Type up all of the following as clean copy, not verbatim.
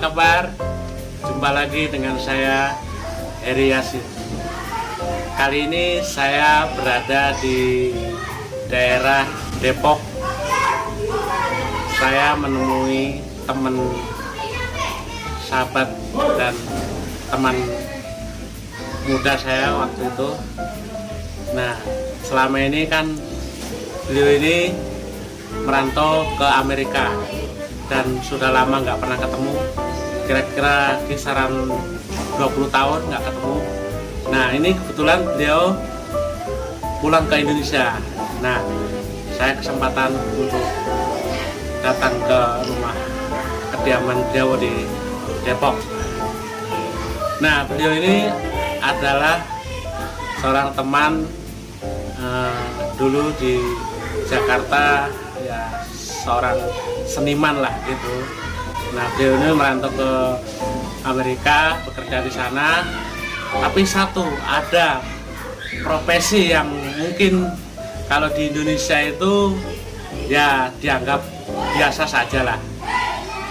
kabar? Jumpa lagi dengan saya, Heri Yasin. Kali ini saya berada di daerah Depok. Saya menemui teman sahabat dan teman muda saya waktu itu. Nah, selama ini kan beliau ini merantau ke Amerika dan sudah lama nggak pernah ketemu, kira-kira kisaran 20 tahun nggak ketemu. Nah, ini kebetulan beliau pulang ke Indonesia. Nah, saya kesempatan untuk datang ke rumah kediaman beliau di Depok. Nah, beliau ini adalah seorang teman dulu di Jakarta, ya seorang seniman lah gitu. Nah, beliau ini merantau ke Amerika, bekerja di sana. Tapi satu, ada profesi yang mungkin kalau di Indonesia itu ya dianggap biasa saja lah.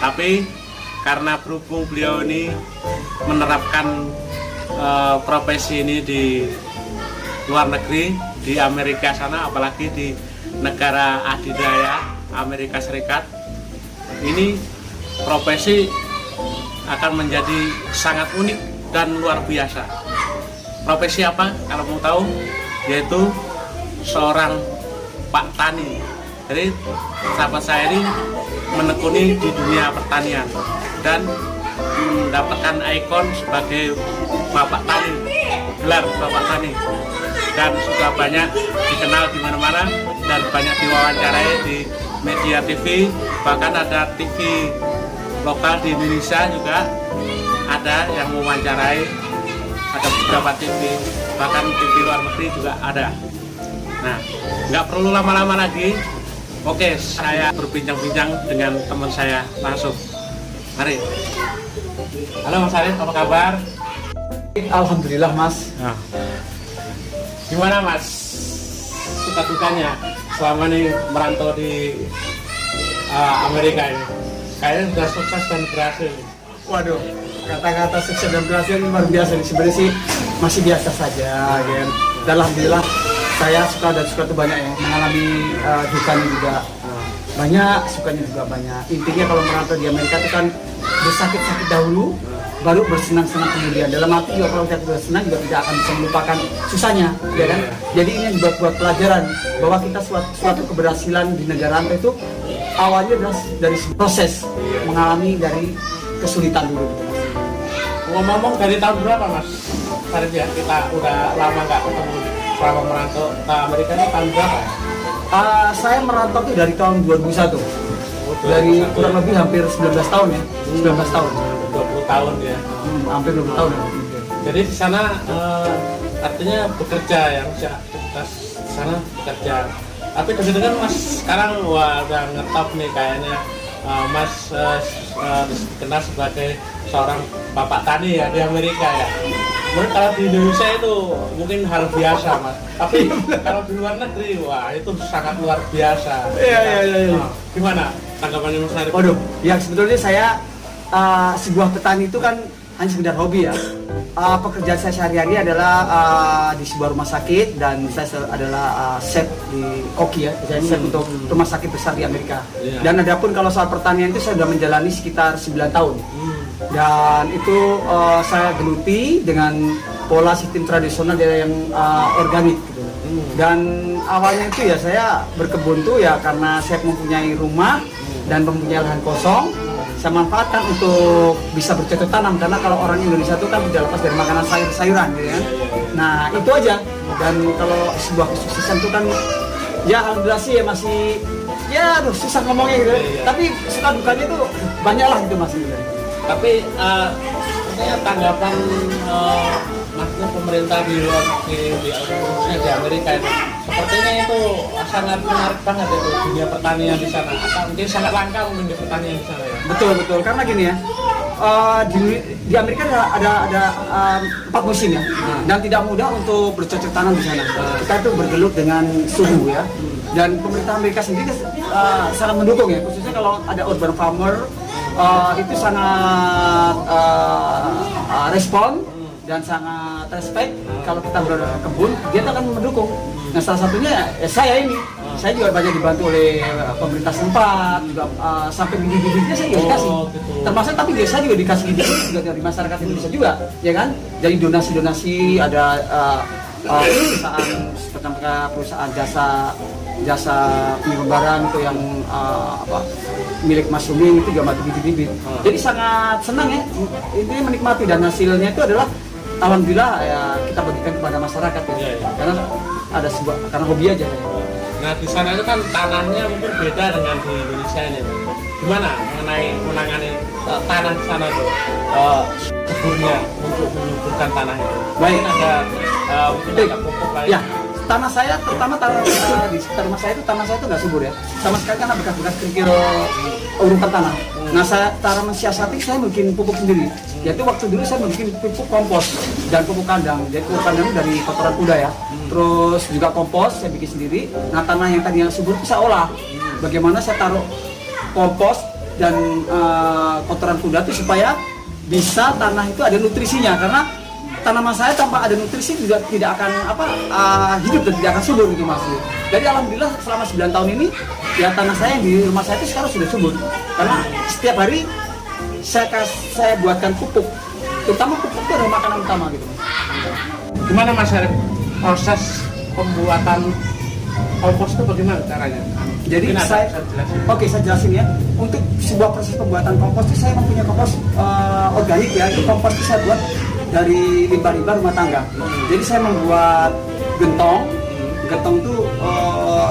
Tapi karena berhubung beliau ini menerapkan profesi ini di luar negeri, di Amerika sana, apalagi di negara adidaya Amerika Serikat, ini profesi akan menjadi sangat unik dan luar biasa. Profesi apa? Kalau mau tahu, yaitu seorang Pak Tani. Jadi sahabat saya ini menekuni di dunia pertanian dan mendapatkan ikon sebagai Bapak Tani, gelar Bapak Tani, dan sudah banyak dikenal di mana-mana dan banyak diwawancarai di media TV, bahkan ada TV lokal di Indonesia juga ada yang mewawancarai, ada beberapa TV, bahkan TV luar negeri juga ada. Nah, nggak perlu lama-lama lagi. Oke, saya berbincang-bincang dengan teman saya langsung. Mari. Halo Mas Arif, apa kabar? Alhamdulillah Mas. Nah, gimana Mas suka dukanya selama ini merantau di Amerika ini? Kayaknya sudah sukses dan berhasil. Waduh, kata-kata sukses dan berhasil ini luar biasa nih. Sebenarnya sih masih biasa saja, kan. Dan alhamdulillah saya suka dan suka itu banyak ya, mengalami dukanya juga banyak, sukanya juga banyak. Intinya kalau merantau di Amerika itu kan bersakit-sakit dahulu, baru bersenang-senang kemudian. Dalam arti juga kalau kita sudah senang juga tidak akan bisa melupakan susahnya, ya kan? Jadi ini buat pelajaran bahwa kita suatu keberhasilan di negara itu awalnya adalah dari proses mengalami dari kesulitan dulu. Ngomong-ngomong, dari tahun berapa Mas Arif ya kita udah lama nggak ketemu selama merantau ke Amerika ini tahun berapa? Saya merantau itu dari tahun 2001. Dari kurang lebih hampir 19 tahun ya. 19 tahun. 20 tahun ya. Hampir 20 tahun. Ya. Jadi di sana artinya bekerja ya, aktivitas di sana bekerja. Tapi kebetulan Mas sekarang udah ngetop nih kayaknya. Mas dikenal sebagai seorang Bapak Tani ya di Amerika ya. Mungkin kalau di Indonesia itu mungkin hal biasa Mas. Tapi kalau di luar negeri, wah itu sangat luar biasa. Iya. Gimana tanggapannya Mas Arif? Waduh, ya sebetulnya saya sebuah petani itu kan hanya sekedar hobi ya. Pekerjaan saya sehari-hari adalah di sebuah rumah sakit dan saya adalah chef di koki ya. Saya chef untuk rumah sakit besar di Amerika. Dan adapun kalau soal pertanian itu saya sudah menjalani sekitar 9 tahun. Dan itu saya geluti dengan pola sistem tradisional yang organik gitu. Dan awalnya itu ya saya berkebun tuh ya karena saya mempunyai rumah dan mempunyai lahan kosong. Saya manfaatkan untuk bisa bercocok tanam karena kalau orang Indonesia itu kan tidak lepas dari makanan sayur-sayuran gitu ya. Nah itu aja. Dan kalau sebuah kesuksesan itu kan ya alhamdulillah sih ya masih ya aduh susah ngomongnya gitu. Tapi suka dukanya itu banyak lah gitu Mas. Tapi kayaknya tanggapan maksudnya pemerintah di luar khususnya di Amerika itu sepertinya itu sangat menarik banget itu dunia pertanian di sana. Atau mungkin sangat langka mungkin di pertanian di sana ya. Betul karena gini ya. Di Amerika ada 4 musim ya, dan tidak mudah untuk bercocok tanam di sana. Kita itu bergelut dengan suhu ya, dan pemerintah Amerika sendiri sangat mendukung ya, khususnya kalau ada urban farmer itu sangat respon dan sangat respect. Kalau kita berkebun, dia akan mendukung. Nah, salah satunya ya, saya ini, saya juga banyak dibantu oleh pemerintah setempat, juga sampai bibit-bibitnya saya juga dikasih. Termasuk tapi saya juga dikasih bibit juga dari masyarakat Indonesia juga, ya kan? Jadi donasi-donasi ada perusahaan jasa penggambaran itu yang milik Mas Suming itu juga bantu bibit-bibit. Jadi sangat senang ya, ini menikmati dan hasilnya itu adalah alhamdulillah ya kita bagikan kepada masyarakat ya. Karena ada sebuah karena hobi aja ya. Nah di sana itu kan tanahnya mungkin beda dengan di Indonesia ini. Gimana mengenai menangani tanah di sana tuh suburnya untuk menyuburkan tanah itu? Baik. Ada mungkin ada pupuk lain. Ya, tanah saya terutama di sekitar rumah saya itu nggak subur ya. Sama sekali karena bekas-bekas kerikil urutan tanah. Nah, cara mensiasati saya bikin pupuk sendiri. Yaitu waktu dulu saya bikin pupuk kompos dan pupuk kandang. Jadi pupuk kandang itu dari kotoran kuda ya. Terus juga kompos saya bikin sendiri. Nah, tanah yang tadinya subur itu saya olah. Bagaimana saya taruh kompos dan kotoran kuda itu supaya bisa tanah itu ada nutrisinya, karena tanaman saya tanpa ada nutrisi juga tidak akan hidup dan tidak akan subur gitu Mas. Jadi alhamdulillah selama 9 tahun ini ya tanah saya di rumah saya itu sekarang sudah subur. Karena setiap hari saya buatkan pupuk. Terutama pupuk itu adalah makanan utama gitu Mas. Gimana Mas Arif proses pembuatan kompos itu bagaimana caranya? Jadi saya jelasin ya. Untuk sebuah proses pembuatan kompos itu saya mempunyai kompos organik ya. Itu kompos itu saya buat dari limbah-limbah rumah tangga. Jadi saya membuat gentong. Gentong itu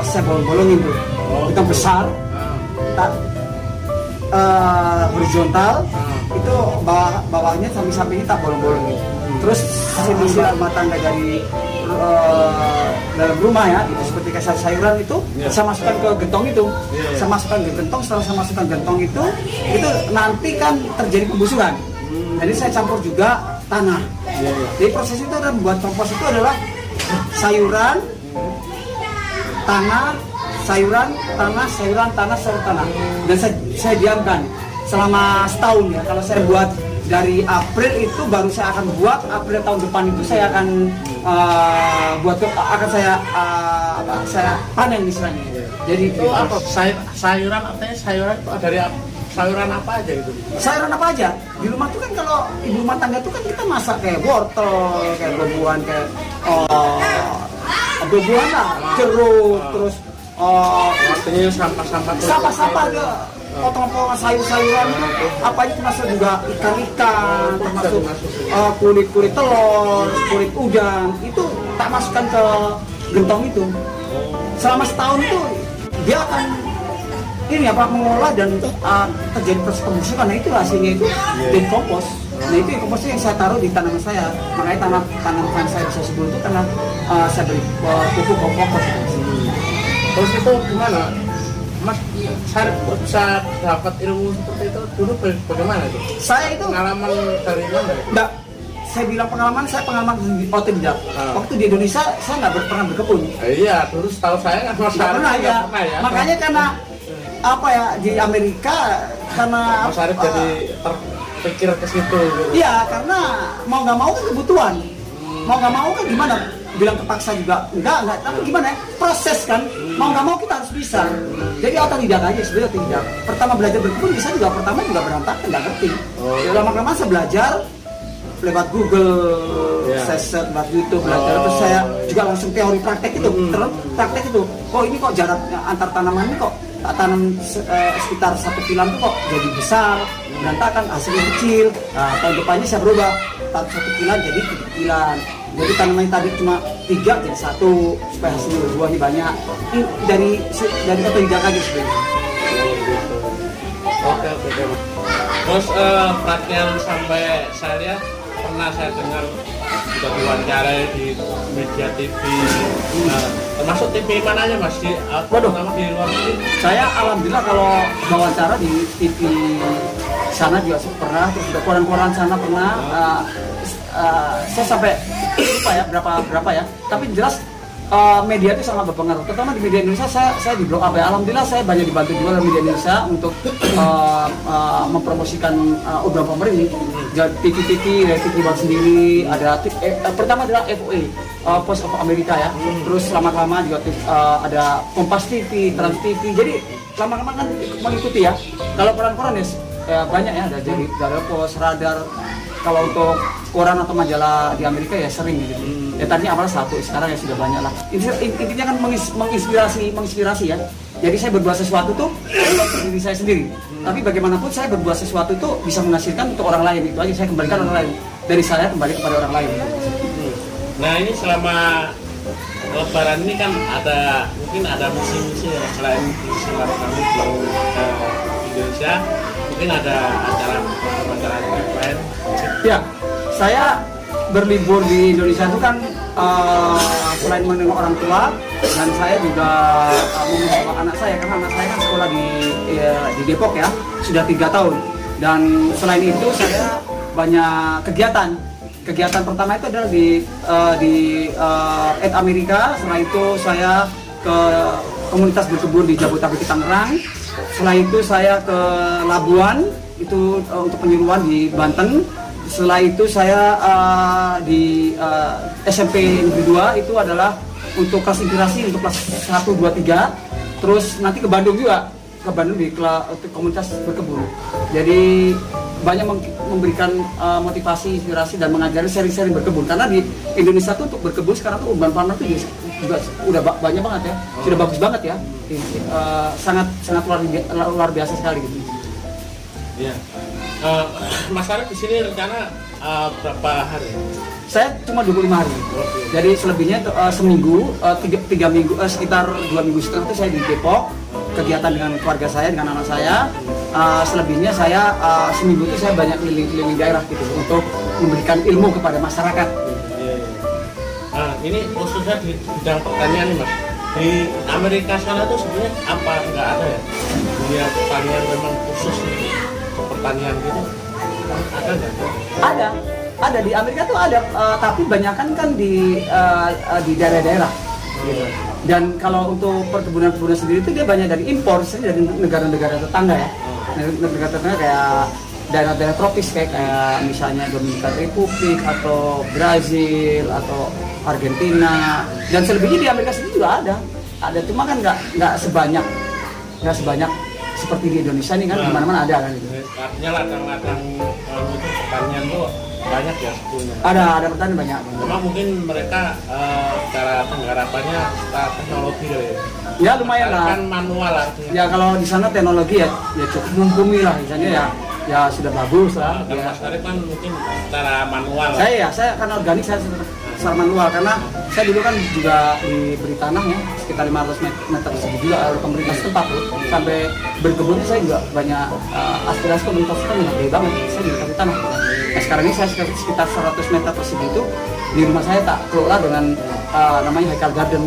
saya bolong-bolongin tuh. Gentong besar, horizontal. Itu bawahnya samping-sampingnya tak bolong-bolongin. Terus sisi rumah tangga dari dalam rumah ya, itu seperti kayak sayuran itu saya masukkan ke gentong itu. Saya masukkan ke gentong, setelah saya masukkan gentong itu nanti kan terjadi pembusukan. Jadi saya campur juga tanah. Jadi proses itu adalah membuat kompos itu adalah sayuran, tanah, sayuran, tanah, sayuran, tanah, sayuran, tanah. Dan saya diamkan selama setahun ya. Kalau saya buat dari April itu baru saya akan buat April tahun depan itu saya akan saya panen misalnya. Jadi itu apa? Sayuran artinya sayuran itu dari sayuran apa aja gitu? Sayuran apa aja? Di rumah tuh kan kalau ibu rumah tangga tuh kan kita masak kayak wortel, kayak buah-buahan, kayak buah-buahan lah, jeruk, terus artinya sampah-sampah aja. Potong-potongan sayur-sayuran itu apa aja termasuk juga ikan-ikan, termasuk kulit-kulit telur, kulit udang itu tak masukkan ke gentong itu. Selama setahun itu dia akan mengolah dan terjadi proses pembusukan. Nah itu hasilnya itu jadi kompos. Nah itu komposnya yang saya taruh di tanaman saya. Makanya tanaman saya bisa subur itu karena saya beri pupuk kompos. Terus itu gimana? Mas Sarif bisa dapat ilmu seperti itu dulu bagaimana itu? Saya itu pengalaman dari mana? Enggak, saya bilang pengalaman otodidak. Waktu di Indonesia saya nggak pernah berkebun. Iya, terus tahu saya nggak pernah ya. Makanya karena di Amerika karena Mas Sarif jadi terpikir ke situ. Iya, karena mau nggak mau kan kebutuhan. Mau nggak mau kan gimana? Bilang kepaksa juga enggak, tapi gimana ya? Proses kan, mau nggak mau kita harus bisa. Jadi otodidak aja sebenarnya otodidak. Pertama belajar berkebun bisa juga berantakan, nggak ngerti. Lama-lama saya belajar lewat Google, saya search lewat YouTube, belajar terus saya juga langsung teori praktek itu. Terus praktek itu, ini kok jaraknya antar tanaman ini kok tanam sekitar 1 kilan itu kok jadi besar, berantakan, hasilnya kecil. Nah, tahun depannya saya berubah, 1 kilan jadi 3 kilan. Jadi tanaman yang tadi cuma 3 jadi 1 supaya hasilnya buahnya banyak. Ini dari otodidak aja sebenarnya. Oke. Terus pelatihan sampai saya lihat pernah saya dengar juga diwawancara di media TV, termasuk TV mana aja Mas? Terutama di luar negeri. Saya alhamdulillah kalau wawancara di TV sana juga pernah, terus juga koran-koran sana pernah. Saya sampai lupa ya berapa ya. Tapi jelas media itu sangat berpengaruh, terutama di media Indonesia. Saya di blow up ya, alhamdulillah saya banyak dibantu juga oleh media Indonesia untuk mempromosikan obrolan Pomer ini. Jadi TV dari TV Bang sendiri, ada pertama adalah FOA, Voice of America ya, terus lama-lama juga ada Kompas TV, Trans TV, jadi lama-lama kan mengikuti ya. Kalau koran-koran ya banyak ya, ada Pos, Radar. Kalau untuk koran atau majalah di Amerika ya sering gitu. Ya tadinya awal satu, sekarang ya sudah banyak lah. Intinya kan menginspirasi ya. Jadi saya berbuat sesuatu tuh untuk diri saya sendiri. Tapi bagaimanapun saya berbuat sesuatu itu bisa menghasilkan untuk orang lain, itu aja saya kembalikan orang lain. Dari saya kembali kepada orang lain. Nah ini selama Lebaran ini kan mungkin ada misi-misi ya, selain silaturahmi pulang ke Indonesia, mungkin ada acara lain. Ya, saya berlibur di Indonesia itu kan selain menengok orang tua, dan saya juga membawa anak saya, karena anak saya kan sekolah di Depok ya, sudah 3 tahun. Dan selain itu saya banyak kegiatan. Kegiatan pertama itu adalah di Amerika. Setelah itu saya ke komunitas berkebun di Jabodetabek Tangerang. Setelah itu saya ke Labuan, itu untuk penyuluhan di Banten. Setelah itu saya di SMP Negeri 2 itu adalah untuk kelas inspirasi untuk kelas 1, 2, 3. Terus nanti ke Bandung juga, ke Bandung di komunitas berkebun. Jadi banyak memberikan motivasi, inspirasi dan mengajari sharing-sharing berkebun. Karena di Indonesia tuh untuk berkebun sekarang tuh urban farmer tuh juga udah banyak banget ya, sudah bagus banget ya, sangat luar biasa sekali gitu. Iya. Mas Arif di sini rencana berapa hari? Saya cuma 25 hari. Jadi selebihnya seminggu, 3 minggu, sekitar 2 minggu setengah itu saya di Depok, kegiatan dengan keluarga saya, dengan anak saya. Selebihnya saya seminggu itu saya banyak keliling daerah gitu untuk memberikan ilmu kepada masyarakat. Nah, ini khususnya di bidang pertanian nih Mas. Di Amerika sana tuh sebenarnya apa nggak ada ya? Dunia pertanian memang khusus untuk pertanian gitu. Ada nggak? Ada di Amerika tuh ada, tapi banyak kan di daerah-daerah. Gitu. Dan kalau untuk perkebunan sendiri itu dia banyak dari impor dari negara-negara tetangga ya. Negara tetangga kayak daerah-daerah tropis kayak misalnya Dominican Republik atau Brazil atau Argentina, dan selebihnya di Amerika sendiri juga ada, cuma kan nggak sebanyak seperti di Indonesia nih kan, di mana-mana ada kan gitu. Artinya ladang-ladang itu pertanian tuh banyak ya sebetulnya. Ada pertanian banyak. Cuma mungkin mereka cara penggarapannya teknologi kali ya. Ya lumayan lah. Kan manual lah. Ya kalau di sana teknologi ya cukup mumpuni lah, misalnya ya sudah bagus lah. Kalau Ya. Mas Arif kan mungkin secara manual. Saya karena organik saya secara manual, karena saya dulu kan juga diberi tanah ya sekitar 500 meter persegi juga oleh pemerintah setempat tuh. Sampai berkebunnya saya juga banyak aspirasi komunitas kan gede banget, saya dikasih tanah. Nah sekarang ini saya sekitar 100 meter persegi itu di rumah saya tak kelola dengan namanya Haikal Garden.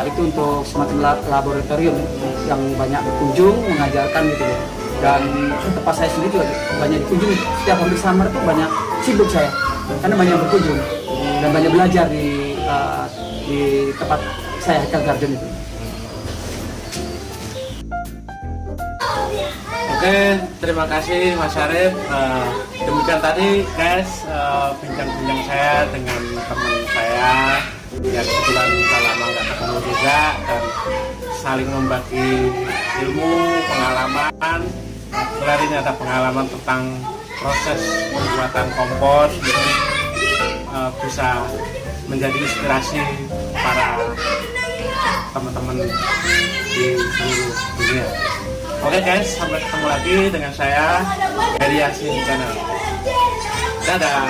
Itu untuk semacam laboratorium yang banyak berkunjung, mengajarkan gitu ya. Dan tempat saya sendiri juga banyak dikunjungi. Setiap hampir summer itu banyak sibuk saya, karena banyak berkunjung dan banyak belajar di tempat saya Haikal Garden itu. Oke, terima kasih Mas Arif. Demikian tadi guys bincang-bincang saya dengan teman saya yang kebetulan udah lama nggak ketemu juga, dan saling membagi ilmu, pengalaman. Kebetulan ini ada pengalaman tentang proses pembuatan kompos, jadi bisa menjadi inspirasi para teman-teman di seluruh dunia. Oke guys, sampai ketemu lagi dengan saya Heri Yasin Channel. Dadah.